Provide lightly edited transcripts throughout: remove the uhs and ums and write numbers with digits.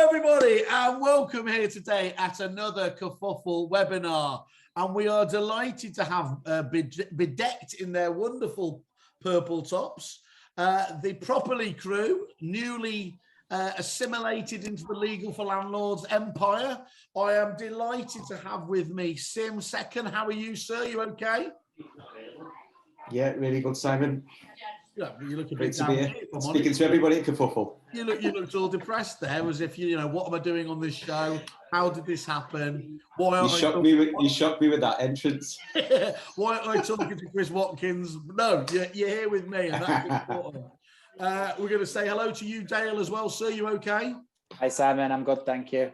everybody, and welcome here today at another Kerfuffle Webinar. And we are delighted to have bedecked in their wonderful purple tops, the Propoly crew, newly assimilated into the Legal for Landlords empire. I am delighted to have with me Sim Second. How are you, sir? You okay? Yeah, really good, Simon. Yeah, you look a Great bit to be down here. here, Speaking to everybody at Kerfuffle. You looked all depressed there, as if you know, what am I doing on this show? How did this happen? Why aren't you shocked me with that entrance. Why aren't I talking to Chris Watkins? No, you're here with me, and that's important. We're going to say hello to you, Dale, as well, sir. You okay? Hi, Simon. I'm good, thank you.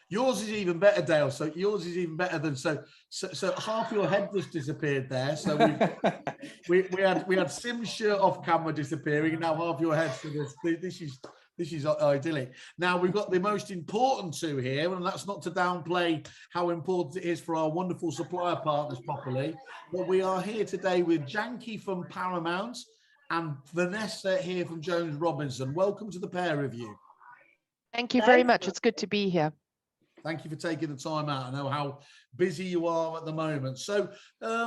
Yours is even better, Dale. So yours is even better than so half your head just disappeared there. So we had Sim's shirt off camera disappearing, and now half your head. So this is idyllic. Now we've got the most important two here, and that's not to downplay how important it is for our wonderful supplier partners Propoly. But we are here today with Janky from Paramount and Vanessa here from Jones Robinson. Welcome to the pair of you. Thank you very much. It's good to be here. Thank you for taking the time out. I know how busy you are at the moment. So,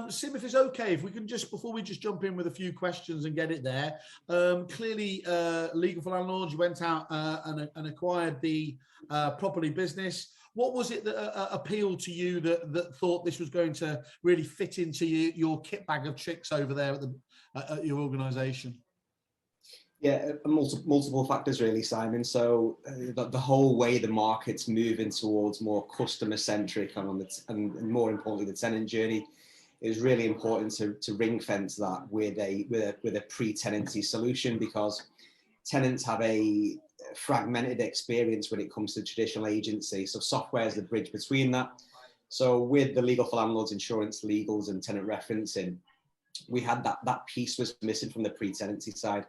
Sim, if it's okay, if we can just, before we just jump in with a few questions and get it there, clearly, Legal for Landlords, you went out and acquired the Propoly business. What was it that appealed to you that thought this was going to really fit into your kit bag of tricks over there at your organisation? Yeah, multiple factors really, Simon. So the whole way the market's moving towards more customer-centric and more importantly, the tenant journey, is really important to ring fence that with a pre-tenancy solution, because tenants have a fragmented experience when it comes to traditional agency. So software is the bridge between that. So with the Legal for Landlords, insurance, legals, and tenant referencing, we had that piece was missing from the pre-tenancy side.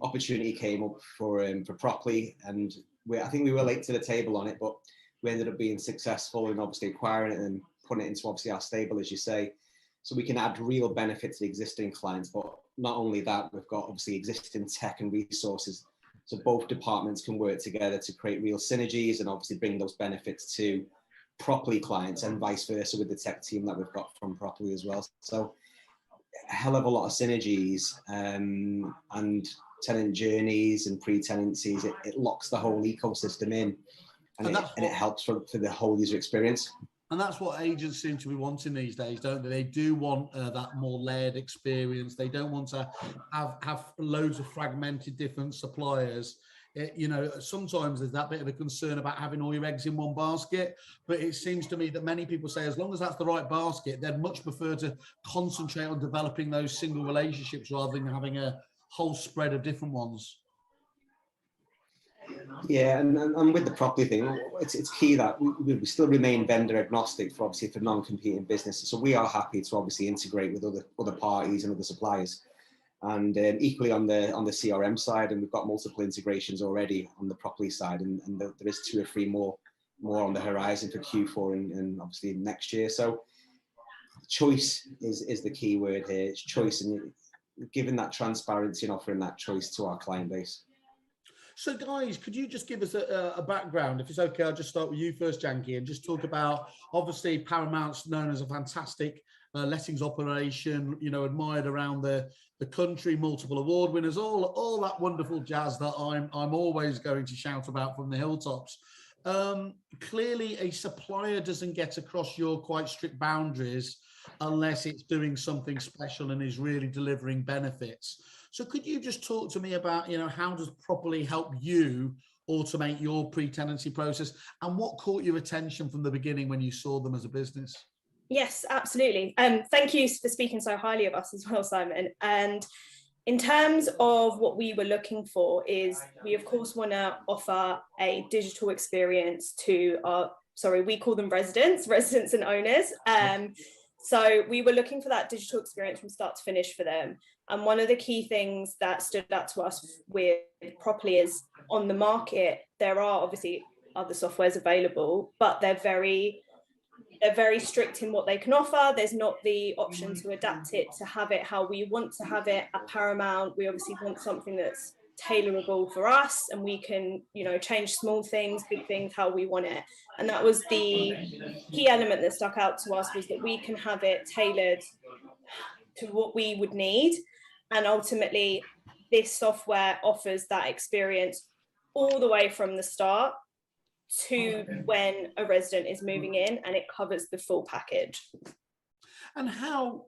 Opportunity came up for Propoly, and I think we were late to the table on it, but we ended up being successful in obviously acquiring it and putting it into obviously our stable, as you say, so we can add real benefit to the existing clients. But not only that, we've got obviously existing tech and resources, so both departments can work together to create real synergies and obviously bring those benefits to Propoly clients and vice versa with the tech team that we've got from Propoly as well. So a hell of a lot of synergies, and tenant journeys and pre-tenancies. It locks the whole ecosystem in, and it helps for the whole user experience. And that's what agents seem to be wanting these days, don't they? They do want that more layered experience. They don't want to have loads of fragmented different suppliers. You know, sometimes there's that bit of a concern about having all your eggs in one basket, but it seems to me that many people say as long as that's the right basket, they'd much prefer to concentrate on developing those single relationships rather than having a whole spread of different ones. Yeah, and with the Propoly thing, it's key that we still remain vendor agnostic for non-competing businesses. So we are happy to obviously integrate with other parties and other suppliers. And equally on the CRM side, and we've got multiple integrations already on the Propoly side, and there is 2 or 3 more on the horizon for Q4 and obviously next year. So choice is the key word here. It's choice, and giving that transparency and offering that choice to our client base. So guys, could you just give us a background? If it's okay, I'll just start with you first, Janky, and just talk about, obviously Paramount's known as a fantastic lettings operation, you know, admired around the country, multiple award winners, all that wonderful jazz that I'm always going to shout about from the hilltops. Clearly a supplier doesn't get across your quite strict boundaries unless it's doing something special and is really delivering benefits. So could you just talk to me about, you know, how does Propoly help you automate your pre-tenancy process, and what caught your attention from the beginning when you saw them as a business? Yes, absolutely. Thank you for speaking so highly of us as well, Simon. And in terms of what we were looking for is we of course want to offer a digital experience to our, we call them residents and owners. So we were looking for that digital experience from start to finish for them. And one of the key things that stood out to us with Propoly is on the market, there are obviously other softwares available, but they're very strict in what they can offer. There's not the option to adapt it to have it how we want to have it at Paramount. We obviously want something that's tailorable for us, and we can, you know, change small things, big things, how we want it. And that was the key element that stuck out to us, was that we can have it tailored to what we would need. And ultimately, this software offers that experience all the way from the start to when a resident is moving in, and it covers the full package. And how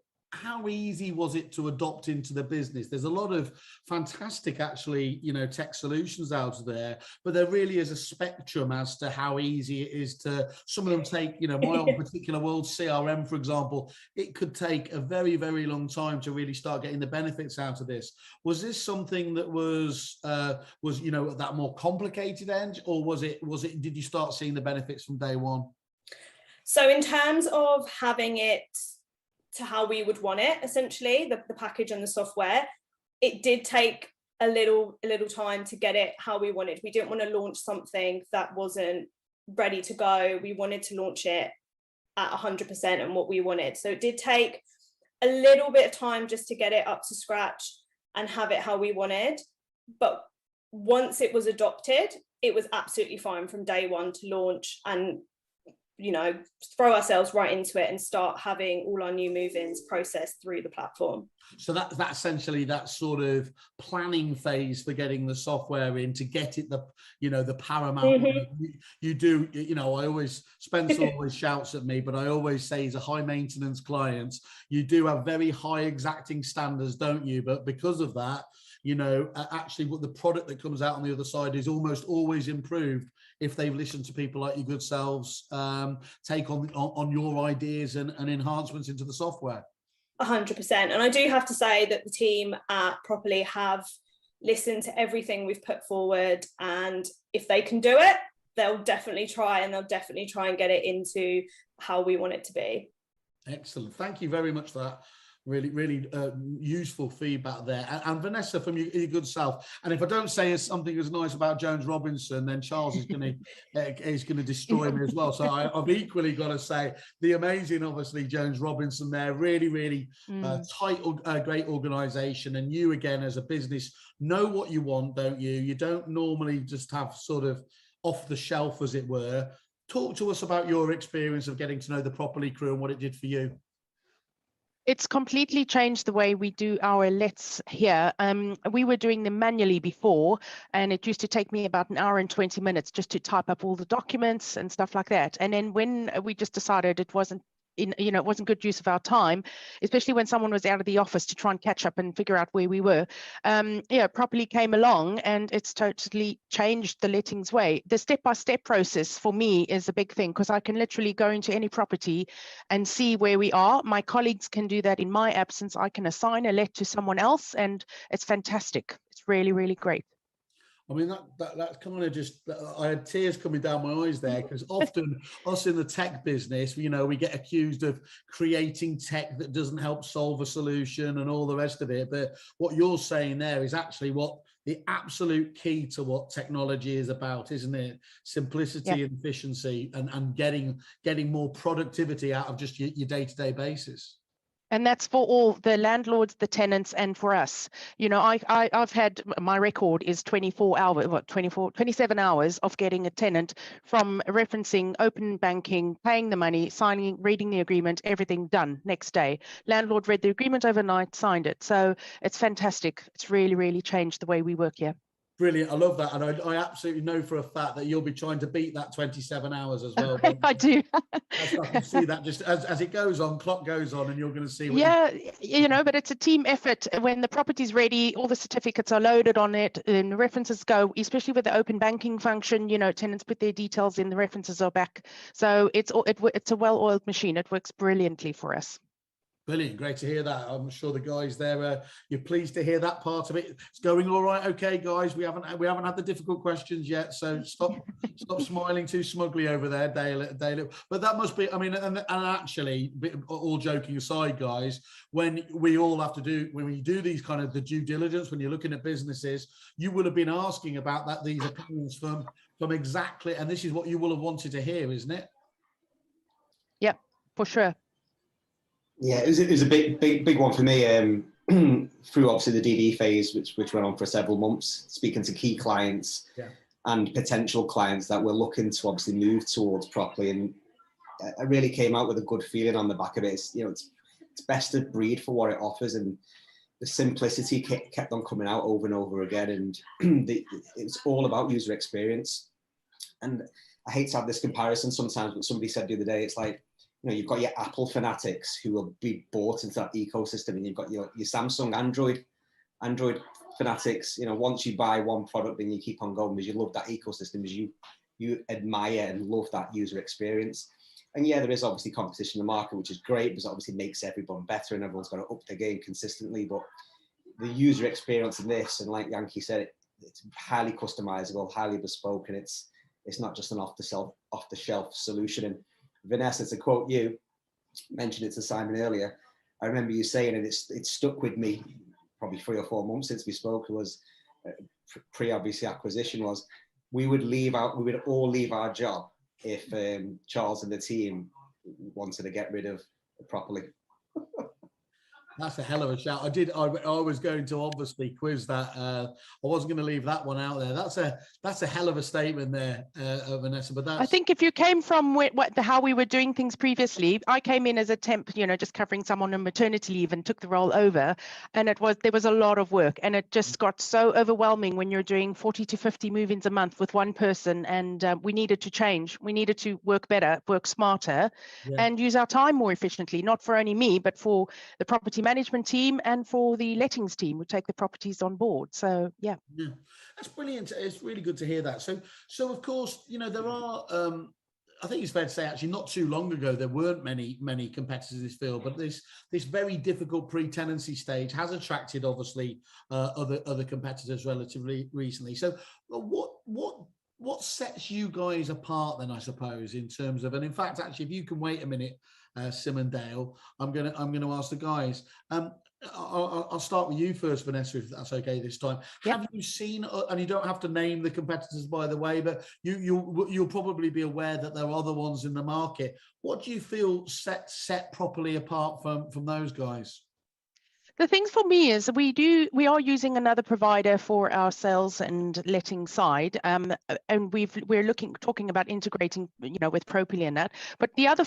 easy was it to adopt into the business? There's a lot of fantastic, actually, you know, tech solutions out there, but there really is a spectrum as to how easy it is to, some of them take, you know, my own particular world, CRM, for example, it could take a very, very long time to really start getting the benefits out of this. Was this something that was, you know, that more complicated end, or did you start seeing the benefits from day one? So in terms of having it to how we would want it, essentially, the package and the software, it did take a little time to get it how we wanted. We didn't want to launch something that wasn't ready to go. We wanted to launch it at 100% and what we wanted. So it did take a little bit of time just to get it up to scratch and have it how we wanted. But once it was adopted, it was absolutely fine from day one to launch and, you know, throw ourselves right into it and start having all our new move-ins processed through the platform. So that's essentially that sort of planning phase for getting the software in to get it the, you know, the paramount. You do, you know, I always, Spencer always shouts at me, but I always say he's a high maintenance client. You do have very high exacting standards, don't you? But because of that, you know, actually what the product that comes out on the other side is almost always improved if they've listened to people like your good selves take on your ideas and enhancements into the software. 100%. And I do have to say that the team at Propoly have listened to everything we've put forward, and if they can do it, they'll definitely try, and they'll definitely try and get it into how we want it to be. Excellent. Thank you very much for that. Really useful feedback there. And Vanessa, from your good self, and if I don't say something as nice about Jones Robinson, then Charles is going to destroy me as well. So I've equally got to say the amazing, obviously, Jones Robinson there, really tight, great organization. And you, again, as a business, know what you want, don't you? You don't normally just have sort of off the shelf, as it were. Talk to us about your experience of getting to know the Propoly crew and what it did for you. It's completely changed the way we do our lets here. We were doing them manually before, and it used to take me about an hour and 20 minutes just to type up all the documents and stuff like that. And then when we just decided it wasn't it wasn't good use of our time, especially when someone was out of the office to try and catch up and figure out where we were. Propoly came along, and it's totally changed the lettings way. The step-by-step process for me is a big thing, because I can literally go into any property and see where we are. My colleagues can do that in my absence. I can assign a let to someone else, and it's fantastic. It's really, really great. I mean, that's kind of just, I had tears coming down my eyes there, because often us in the tech business, you know, we get accused of creating tech that doesn't help solve a solution and all the rest of it. But what you're saying there is actually what the absolute key to what technology is about, isn't it? Simplicity and efficiency, and getting more productivity out of just your day-to-day basis. And that's for all the landlords, the tenants, and for us. You know, I've had, my record is 27 hours of getting a tenant from referencing, open banking, paying the money, signing, reading the agreement, everything done next day. Landlord read the agreement overnight, signed it. So it's fantastic. It's really, really changed the way we work here. Brilliant. I love that. And I absolutely know for a fact that you'll be trying to beat that 27 hours as well. I do. I can see that just as it goes on, clock goes on, and you're going to see. You know, but it's a team effort. When the property's ready, all the certificates are loaded on it, and the references go, especially with the open banking function, you know, tenants put their details in, the references are back. So it's a well-oiled machine. It works brilliantly for us. Brilliant. Great to hear that. I'm sure the guys there, you're pleased to hear that part of it. It's going all right. Okay, guys, we haven't had the difficult questions yet, so stop smiling too smugly over there, Dale. But that must be, I mean, and actually, all joking aside, guys, when we do these kind of the due diligence, when you're looking at businesses, you would have been asking about these opinions from exactly, and this is what you will have wanted to hear, isn't it? Yep, for sure. Yeah, it was a big one for me. through obviously the DD phase, which went on for several months, speaking to key clients and potential clients that were looking to obviously move towards Propoly, and I really came out with a good feeling on the back of it. It's best of breed for what it offers, and the simplicity kept on coming out over and over again, and it's all about user experience. And I hate to have this comparison sometimes, but somebody said the other day, it's like, you've got your Apple fanatics who will be bought into that ecosystem, and you've got your Samsung Android fanatics. Once you buy one product, then you keep on going because you love that ecosystem, because you admire and love that user experience. And yeah, there is obviously competition in the market, which is great because it obviously makes everyone better and everyone's got to up their game consistently. But the user experience in this, and like Yankee said, it's highly customizable, highly bespoke, and it's not just an off-the-shelf solution. And Vanessa, to quote you, mentioned it to Simon earlier, I remember you saying, and it stuck with me probably 3 or 4 months since we spoke, was pre-obviously acquisition, was we would all leave our job if Charles and the team wanted to get rid of Propoly. That's a hell of a shout. I was going to obviously quiz that. I wasn't going to leave that one out there. That's a hell of a statement there, Vanessa. But I think if you came from how we were doing things previously, I came in as a temp, just covering someone on maternity leave and took the role over, and there was a lot of work, and it just got so overwhelming when you're doing 40 to 50 move-ins a month with one person, and we needed to change. We needed to work better, work smarter, and use our time more efficiently. Not for only me, but for the property management team and for the lettings team who take the properties on board. So yeah, that's brilliant. It's really good to hear that. So of course, there are I think it's fair to say actually not too long ago there weren't many competitors in this field, but this very difficult pre-tenancy stage has attracted obviously other competitors relatively recently. So what sets you guys apart then, I suppose, in terms of, and in fact actually if you can wait a minute, Sim and Dale, I'm gonna ask the guys. I'll start with you first, Vanessa, if that's okay this time. Yep. Have you seen, and you don't have to name the competitors by the way, but you'll probably be aware that there are other ones in the market. What do you feel set Propoly apart from those guys? The things for me is we are using another provider for our sales and letting side, and we're talking about integrating, with Propoly and that. But the other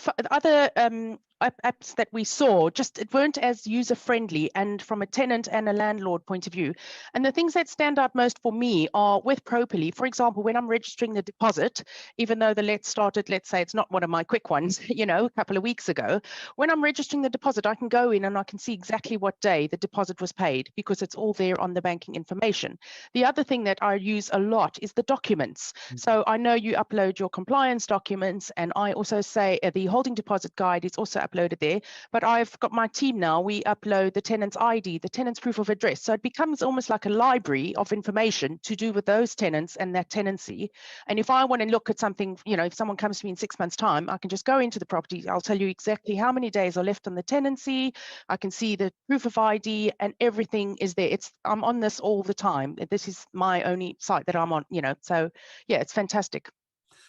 apps that we saw it weren't as user friendly, and from a tenant and a landlord point of view. And the things that stand out most for me are with Propoly. For example, when I'm registering the deposit, even though the let started, let's say it's not one of my quick ones, a couple of weeks ago, when I'm registering the deposit, I can go in and I can see exactly what day the deposit was paid because it's all there on the banking information. The other thing that I use a lot is the documents. So I know you upload your compliance documents, and I also say the holding deposit guide is also uploaded there, but I've got my team now, we upload the tenant's ID, the tenant's proof of address. So it becomes almost like a library of information to do with those tenants and that tenancy. And if I want to look at something, if someone comes to me in 6 months' time, I can just go into the property. I'll tell you exactly how many days are left on the tenancy. I can see the proof of ID and everything is there. I'm on this all the time. This is my only site that I'm on, so yeah, it's fantastic.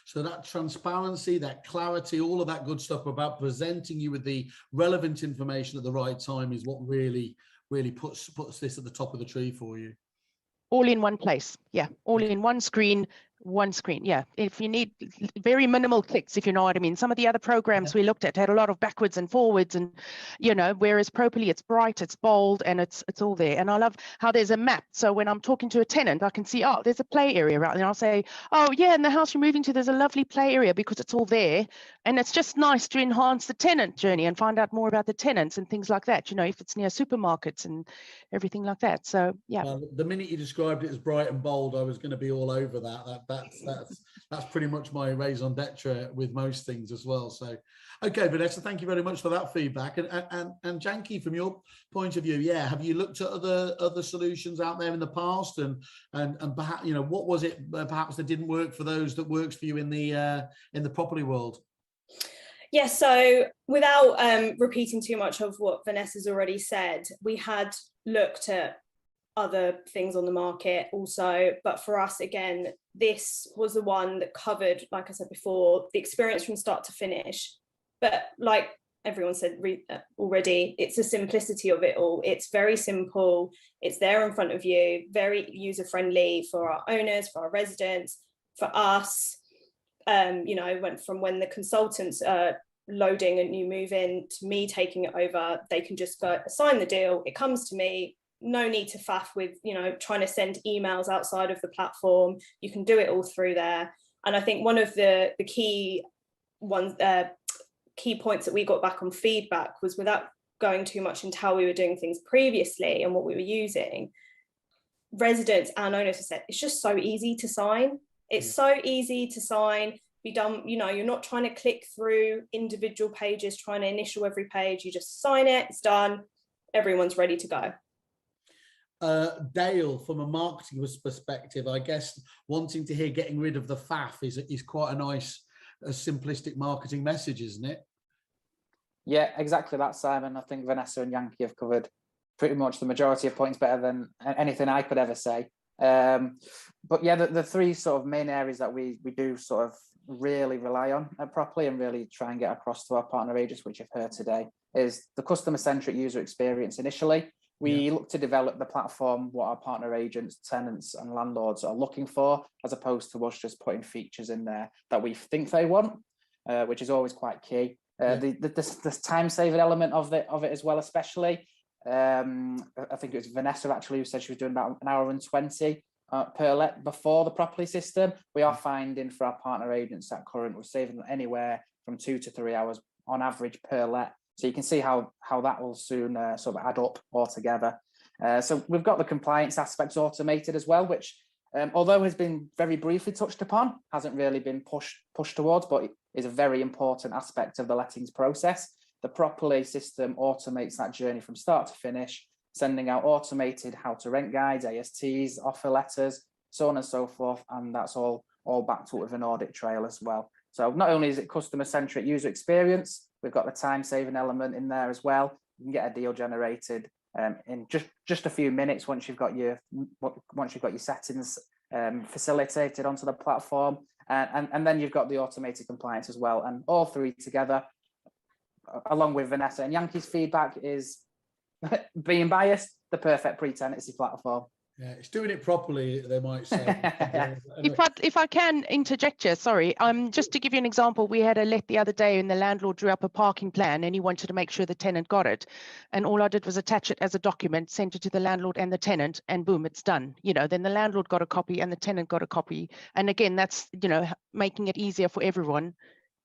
So that transparency, that clarity, all of that good stuff about presenting you with the relevant information at the right time is what really puts this at the top of the tree for you. All in one place. Yeah, all in one screen. Yeah, if you need very minimal clicks, if you know what I mean. Some of the other programs we looked at had a lot of backwards and forwards, and whereas Propoly, it's bright, it's bold, and it's all there. And I love how there's a map, so when I'm talking to a tenant, I can see, oh, there's a play area right, and I'll say, oh yeah, in the house you're moving to, there's a lovely play area, because it's all there. And it's just nice to enhance the tenant journey and find out more about the tenants and things like that, if it's near supermarkets and everything like that. So yeah. Well, the minute you described it as bright and bold, I was going to be all over that. That's pretty much my raison d'etre with most things as well. So, okay, Vanessa, thank you very much for that feedback. And Janky, from your point of view, have you looked at other solutions out there in the past, and perhaps what was it perhaps that didn't work for those that works for you in the Propoly world? Yes, so without repeating too much of what Vanessa's already said, we had looked at other things on the market also, but for us, again, this was the one that covered, like I said before, the experience from start to finish. But like everyone said already, it's the simplicity of it all. It's very simple. It's there in front of you, very user-friendly for our owners, for our residents, for us. You know, when the consultants are loading a new move in to me taking it over, they can just go sign the deal. It comes to me. No need to faff with, you know, trying to send emails outside of the platform. You can do it all through there. And I think one of the key points that we got back on feedback was, without going too much into how we were doing things previously and what we were using, residents and owners have said it's just so easy to sign. It's so easy to sign, be done. You know, you're not trying to click through individual pages, trying to initial every page. You just sign it, it's done, everyone's ready to go. Dale, from a marketing perspective, I guess wanting to hear getting rid of the faff is quite a nice, simplistic marketing message, isn't it? Yeah, exactly that, Simon. I think Vanessa and Yankee have covered pretty much the majority of points better than anything I could ever say. But yeah, the three sort of main areas that we do sort of really rely on Propoly and really try and get across to our partner agents, which you've heard today, is the customer-centric user experience. Initially, we look to develop the platform, what our partner agents, tenants and landlords are looking for, as opposed to us just putting features in there that we think they want, which is always quite key. The time-saving element of it as well, especially. I think it was Vanessa actually who said she was doing about 1 hour and 20 per let before the Propoly system. We are finding for our partner agents at current, we're saving them anywhere from 2 to 3 hours on average per let. So you can see how that will soon sort of add up altogether. So we've got the compliance aspects automated as well, which although has been very briefly touched upon, hasn't really been pushed towards, but is a very important aspect of the lettings process. The Propoly system automates that journey from start to finish, sending out automated how to rent guides, ASTs, offer letters, so on and so forth. And that's all backed up with an audit trail as well. So not only is it customer-centric user experience, we've got the time-saving element in there as well. You can get a deal generated in just a few minutes once you've got your settings facilitated onto the platform, and then you've got the automated compliance as well. And all three together, along with Vanessa and Yankee's feedback, is being biased, the perfect pre-tenancy platform. Yeah, it's doing it properly, they might say. If I can interject here, sorry, just to give you an example, we had a let the other day and the landlord drew up a parking plan and he wanted to make sure the tenant got it. And all I did was attach it as a document, sent it to the landlord and the tenant, and boom, it's done. You know, then the landlord got a copy and the tenant got a copy. And again, that's, you know, making it easier for everyone.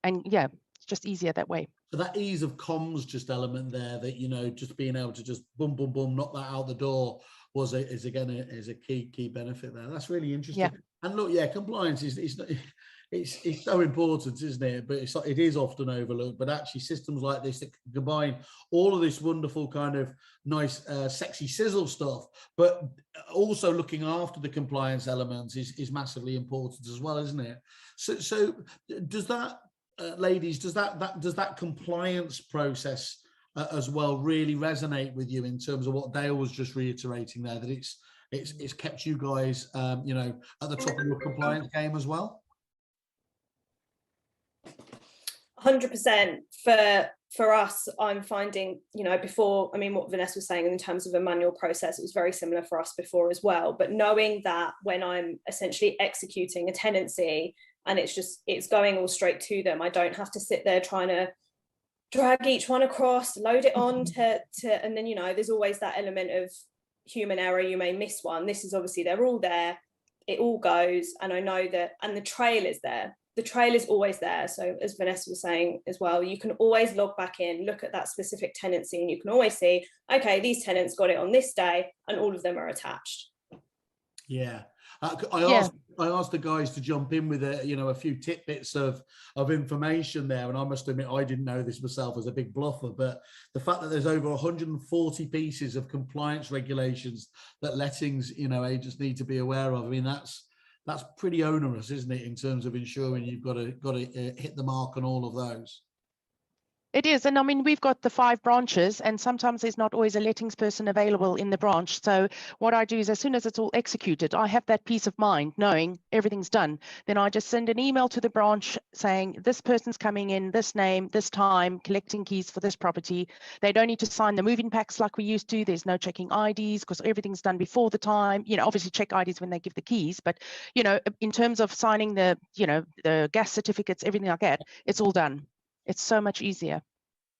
And yeah, it's just easier that way. So that ease of comms just element there, that, you know, just being able to just boom, boom, boom, knock that out the door is a key benefit there. That's really interesting. Yeah. And look, yeah, compliance it's so important, isn't it? But it is often overlooked. But actually, systems like this that combine all of this wonderful kind of nice, sexy sizzle stuff, but also looking after the compliance elements is massively important as well, isn't it? So does that, ladies, does that compliance process as well really resonate with you in terms of what Dale was just reiterating there, that it's kept you guys you know, at the top of your compliance game as well? 100%. For us, I'm finding, you know, before, I mean, what Vanessa was saying in terms of a manual process, it was very similar for us before as well. But knowing that when I'm essentially executing a tenancy and it's going all straight to them, I don't have to sit there trying to drag each one across, load it on and then, you know, there's always that element of human error. You may miss one. This is obviously, they're all there, it all goes, and I know that, and the trail is there. The trail is always there. So as Vanessa was saying as well, you can always log back in, look at that specific tenancy, and you can always see, okay, these tenants got it on this day and all of them are attached. Yeah. I asked the guys to jump in with a few tidbits of information there, and I must admit I didn't know this myself as a big bluffer, but the fact that there's over 140 pieces of compliance regulations that lettings, you know, agents need to be aware of. I mean, that's pretty onerous, isn't it, in terms of ensuring you've got to hit the mark on all of those? It is. And I mean, we've got the 5 branches, and sometimes there's not always a lettings person available in the branch. So what I do is, as soon as it's all executed, I have that peace of mind knowing everything's done. Then I just send an email to the branch saying, this person's coming in, this name, this time, collecting keys for this property. They don't need to sign the moving packs like we used to. There's no checking IDs because everything's done before the time. You know, obviously check IDs when they give the keys, but, you know, in terms of signing the, you know, the gas certificates, everything like that, it's all done. It's so much easier.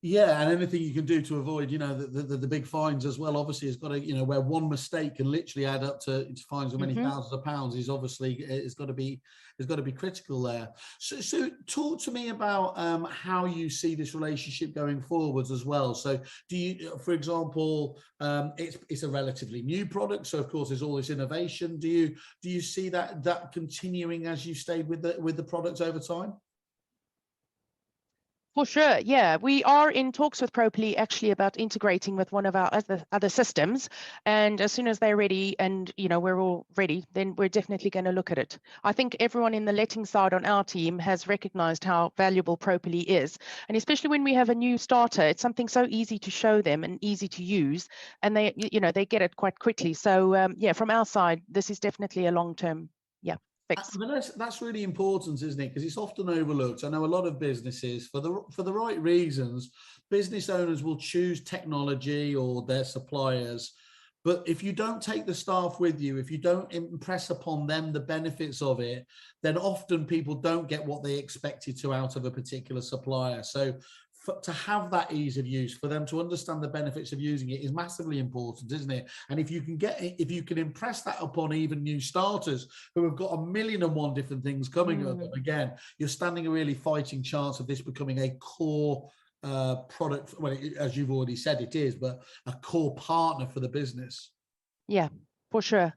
Yeah, and anything you can do to avoid, you know, the big fines as well, obviously, has got to, you know, where one mistake can literally add up to fines of many thousands of pounds, is obviously, it's got to be critical there. So talk to me about how you see this relationship going forwards as well. So do you, for example, it's a relatively new product, so of course there's all this innovation. Do you see that continuing as you stayed with the product over time? For sure, yeah. We are in talks with Propoly actually about integrating with one of our other systems, and as soon as they're ready and, you know, we're all ready, then we're definitely going to look at it. I think everyone in the letting side on our team has recognized how valuable Propoly is, and especially when we have a new starter, it's something so easy to show them and easy to use, and they, you know, they get it quite quickly. So yeah, from our side, this is definitely a long-term, yeah. But that's really important, isn't it? Because it's often overlooked. I know a lot of businesses, for the right reasons, business owners will choose technology or their suppliers. But if you don't take the staff with you, if you don't impress upon them the benefits of it, then often people don't get what they expected to out of a particular supplier. So to have that ease of use, for them to understand the benefits of using it, is massively important, isn't it? And if you can impress that upon even new starters who have got 1,000,001 different things coming up, again, you're standing a really fighting chance of this becoming a core product. Well, as you've already said, it is, but a core partner for the business. Yeah, for sure.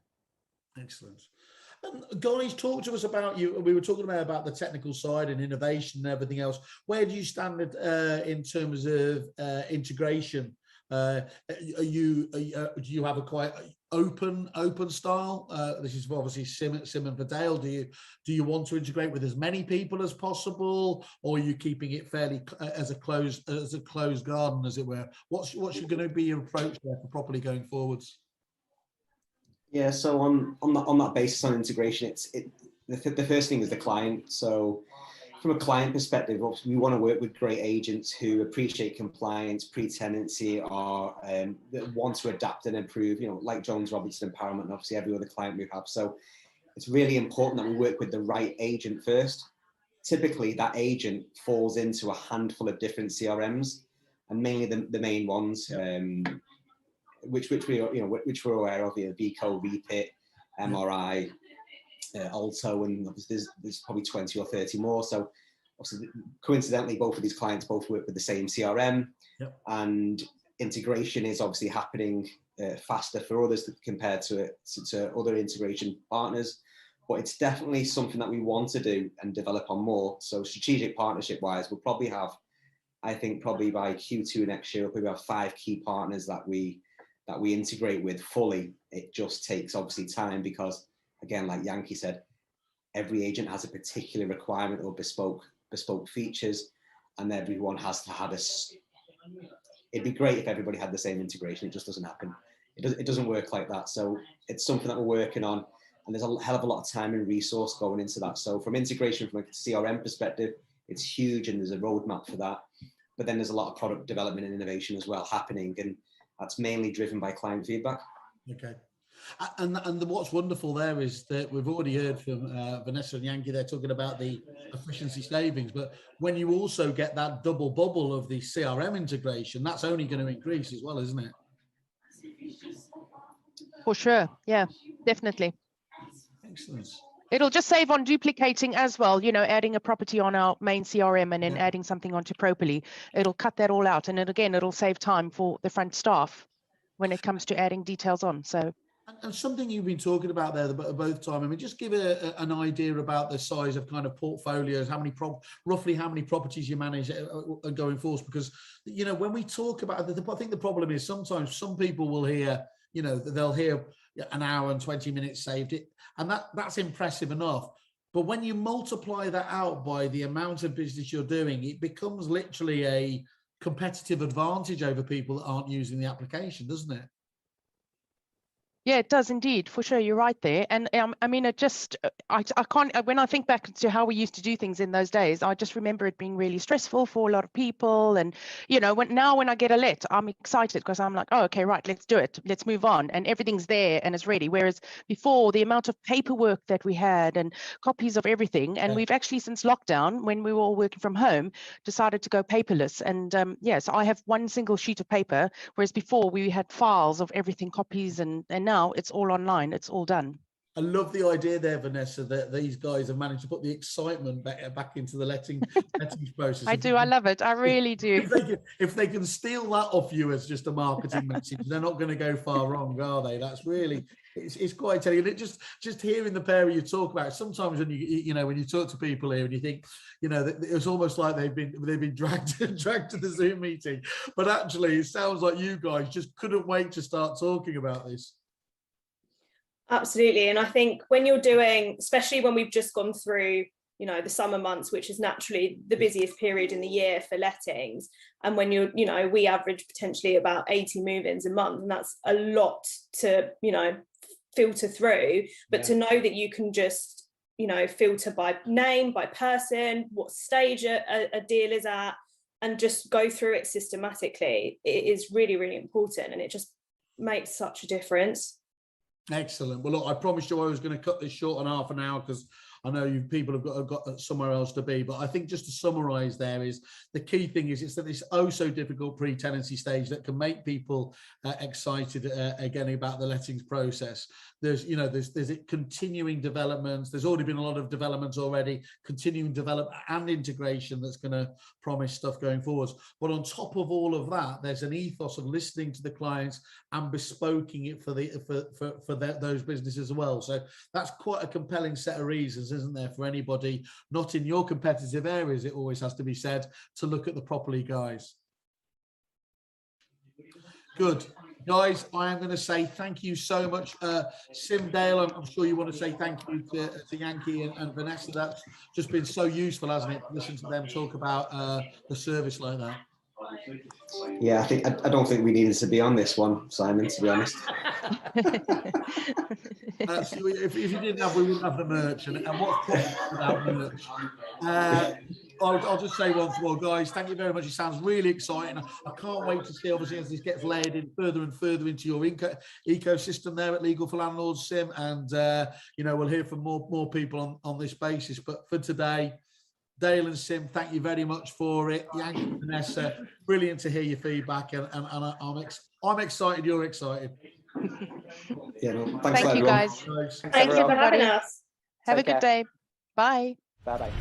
Excellent. Guys, talk to us about you. We were talking about the technical side and innovation and everything else. Where do you stand in terms of integration? Do you have a quite open style? This is obviously Sim and Vidal. Do you want to integrate with as many people as possible, or are you keeping it fairly as a closed garden, as it were? What's going to be your approach there for Propoly going forwards? Yeah, so on that basis on integration, the first thing is the client. So from a client perspective, we want to work with great agents who appreciate compliance, pre-tenancy, or that want to adapt and improve, you know, like Jones Robertson Empowerment, and obviously every other client we have. So it's really important that we work with the right agent first. Typically, that agent falls into a handful of different CRMs, and mainly the main ones. Which we're aware of, Vico, Repit, MRI, Alto, and there's probably 20 or 30 more. So obviously, coincidentally, both of these clients both work with the same CRM, and integration is obviously happening faster for others compared to other integration partners. But it's definitely something that we want to do and develop on more. So strategic partnership wise, we'll probably have, I think probably by Q2 next year, we'll probably have 5 key partners that we integrate with fully. It just takes obviously time because, again, like Yankee said, every agent has a particular requirement or bespoke features, and everyone has to have it'd be great if everybody had the same integration. It just doesn't happen. It doesn't work like that. So it's something that we're working on, and there's a hell of a lot of time and resource going into that. So from integration, from a CRM perspective, it's huge, and there's a roadmap for that. But then there's a lot of product development and innovation as well happening, and that's mainly driven by client feedback. Okay. And what's wonderful there is that we've already heard from Vanessa and Yankee. They're talking about the efficiency savings, but when you also get that double bubble of the CRM integration, that's only going to increase as well, isn't it? For sure. Yeah, definitely. Excellent. It'll just save on duplicating as well, you know, adding a property on our main CRM and then adding something onto Propoly. It'll cut that all out. And it'll save time for the front staff when it comes to adding details on. So. And something you've been talking about there both time. I mean, just give an idea about the size of kind of portfolios, roughly how many properties you manage going forward. Because, you know, when we talk about I think the problem is sometimes some people will hear, you know, they'll hear an hour and 20 minutes saved it, and that's impressive enough. But when you multiply that out by the amount of business you're doing, it becomes literally competitive advantage over people that aren't using the application, doesn't it? Yeah, it does indeed, for sure. You're right there. And I mean, it just, I can't, when I think back to how we used to do things in those days, I just remember it being really stressful for a lot of people. And, you know, now when I get a let, I'm excited because I'm like, oh, okay, right, let's do it. Let's move on. And everything's there and it's ready. Whereas before, the amount of paperwork that we had and copies of everything, and we've actually, since lockdown, when we were all working from home, decided to go paperless. And yeah, so I have one single sheet of paper, whereas before we had files of everything, copies, and now it's all online, it's all done. I love the idea there, Vanessa, that these guys have managed to put the excitement back into the lettings process. I do, I love it, I really do. If they can steal that off you as just a marketing message, they're not going to go far wrong, are they? That's really, it's quite telling. And it just hearing the pair of you talk about it, sometimes when when you talk to people here and you think, it's almost like they've been dragged to the Zoom meeting, but actually it sounds like you guys just couldn't wait to start talking about this. Absolutely. And I think when you're doing, especially when we've just gone through, the summer months, which is naturally the busiest period in the year for lettings, and when we average potentially about 80 move-ins a month, and that's a lot to, filter through, but to know that you can just, filter by name, by person, what stage a deal is at, and just go through it systematically, it is really, really important. And it just makes such a difference. Excellent. Well, look, I promised you I was going to cut this short on half an hour because I know you people have got somewhere else to be. But I think just to summarise, there is the key thing is it's that this so difficult pre-tenancy stage that can make people excited again about the lettings process. There's continuing developments. There's already been a lot of developments already, continuing development and integration that's going to promise stuff going forwards. But on top of all of that, there's an ethos of listening to the clients and bespoking it for those businesses as well. So that's quite a compelling set of reasons, isn't there, for anybody not in your competitive areas, it always has to be said, to look at the Propoly guys. Good. Guys, I am going to say thank you so much. Sim, Dale, I'm sure you want to say thank you to Yankee and Vanessa. That's just been so useful, hasn't it, to listen to them talk about the service like that. Yeah, I don't think we needed to be on this one, Simon, to be honest. If you didn't have, we wouldn't have the merch, and what's without merch? I'll just say once more, guys, thank you very much. It sounds really exciting. I can't wait to see, obviously, as this gets layered in further and further into your ecosystem there at Legal for Landlords, Sim, and we'll hear from more people on this basis. But for today, Dale and Sim, thank you very much for it. Yankee and Vanessa, brilliant to hear your feedback, and I'm excited. You're excited. Yeah, no, thanks, thank you, guys. Thank you for having us. Have a good day. Bye. Bye-bye.